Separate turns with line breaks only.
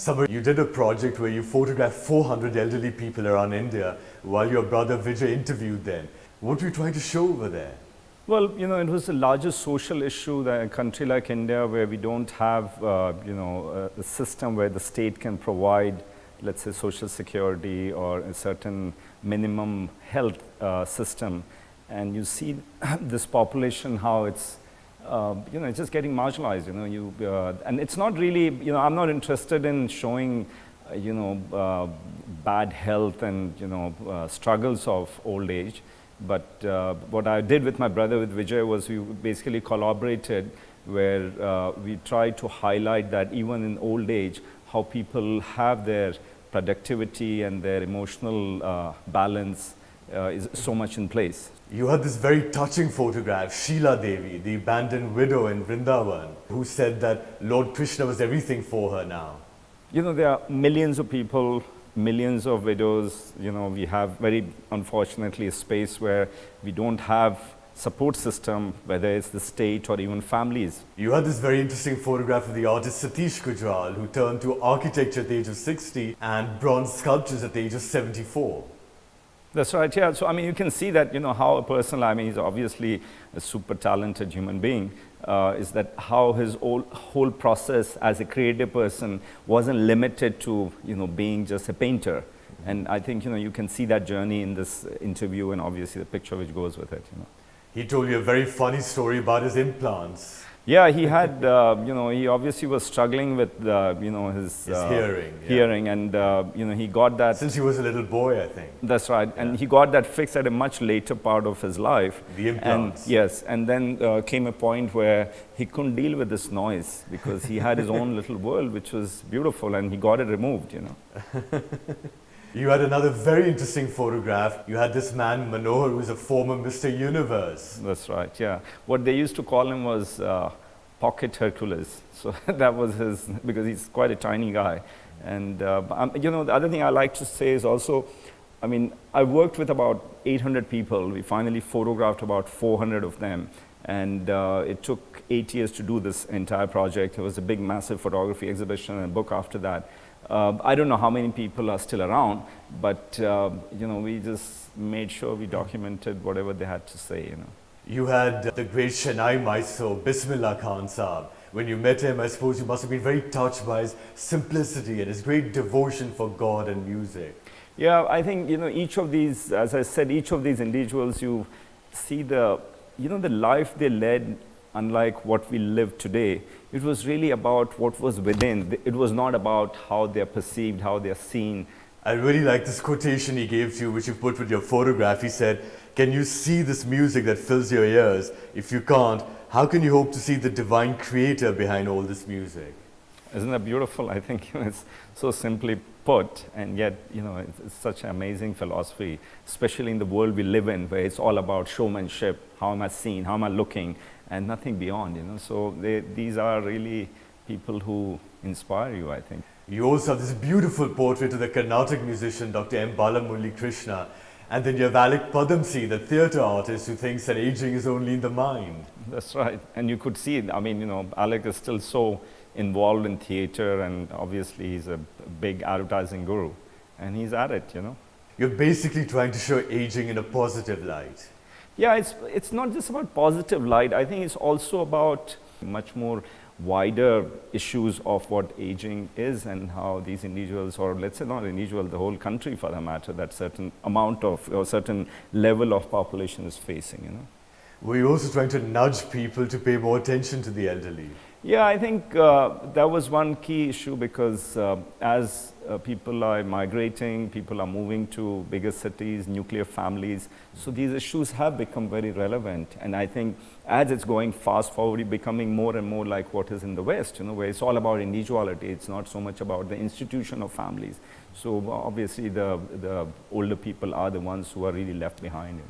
Samar, you did a project where you photographed 400 elderly people around India while your brother Vijay interviewed them. What were you trying to show over there?
Well, it was the largest social issue that a country like India, where we don't have, a system where the state can provide, let's say, social security or a certain minimum health system. And you see this population, how it's, it's just getting marginalized, and it's not really, I'm not interested in showing, bad health and, struggles of old age. But what I did with my brother, with Vijay, was we basically collaborated where we tried to highlight that even in old age, how people have their productivity and their emotional balance is so much in place.
You had this very touching photograph, Sheila Devi, the abandoned widow in Vrindavan, who said that Lord Krishna was everything for her now.
There are millions of people, millions of widows. We have very unfortunately a space where we don't have support system, whether it's the state or even families.
You had this very interesting photograph of the artist Satish Gujral, who turned to architecture at the age of 60 and bronze sculptures at the age of 74.
That's right, yeah. So, you can see that, how a person, he's obviously a super talented human being, is that how his whole process as a creative person wasn't limited to, being just a painter. And I think, you can see that journey in this interview and obviously the picture which goes with it,
He told you a very funny story about his implants.
Yeah, he had, he obviously was struggling with, his hearing, and, he got that.
Since he was a little boy, I think.
That's right, yeah. And he got that fixed at a much later part of his life.
The implants.
And, yes, and then came a point where he couldn't deal with this noise because he had his own little world, which was beautiful, and he got it removed,
You had another very interesting photograph. You had this man, Manohar, who is a former Mr. Universe.
That's right, yeah. What they used to call him was Pocket Hercules. So that was his, because he's quite a tiny guy. And, the other thing I like to say is also, I worked with about 800 people. We finally photographed about 400 of them. And it took 8 years to do this entire project. It was a big, massive photography exhibition and a book after that. I don't know how many people are still around, but we just made sure we documented whatever they had to say.
You had the great Chennai Mysore, Bismillah Khan Saab. When you met him, I suppose you must have been very touched by his simplicity and his great devotion for God and music.
Yeah, I think each of these, as I said, each of these individuals, you see the life they led. Unlike what we live today, it was really about what was within. It was not about how they're perceived, how they're seen.
I really like this quotation he gave to you, which you put with your photograph. He said, "Can you see this music that fills your ears? If you can't, how can you hope to see the divine creator behind all this music?"
Isn't that beautiful? I think it's so simply put, and yet, it's such an amazing philosophy, especially in the world we live in, where it's all about showmanship. How am I seen? How am I looking? And nothing beyond, So these are really people who inspire you, I think.
You also have this beautiful portrait of the Carnatic musician, Dr. M. Balamurali Krishna. And then you have Alec Padamsee, the theatre artist who thinks that aging is only in the mind.
That's right. And you could see, Alec is still so involved in theatre, and obviously he's a big advertising guru. And he's at it,
You're basically trying to show aging in a positive light.
Yeah, it's not just about positive light. I think it's also about much more wider issues of what aging is and how these individuals, or let's say not individual, the whole country for that matter, that certain amount of or certain level of population is facing.
Were you also trying to nudge people to pay more attention to the elderly?
Yeah, I think that was one key issue, because as people are migrating, people are moving to bigger cities, nuclear families, so these issues have become very relevant. And I think as it's going fast forward, becoming more and more like what is in the West, where it's all about individuality. It's not so much about the institution of families. So obviously the older people are the ones who are really left behind.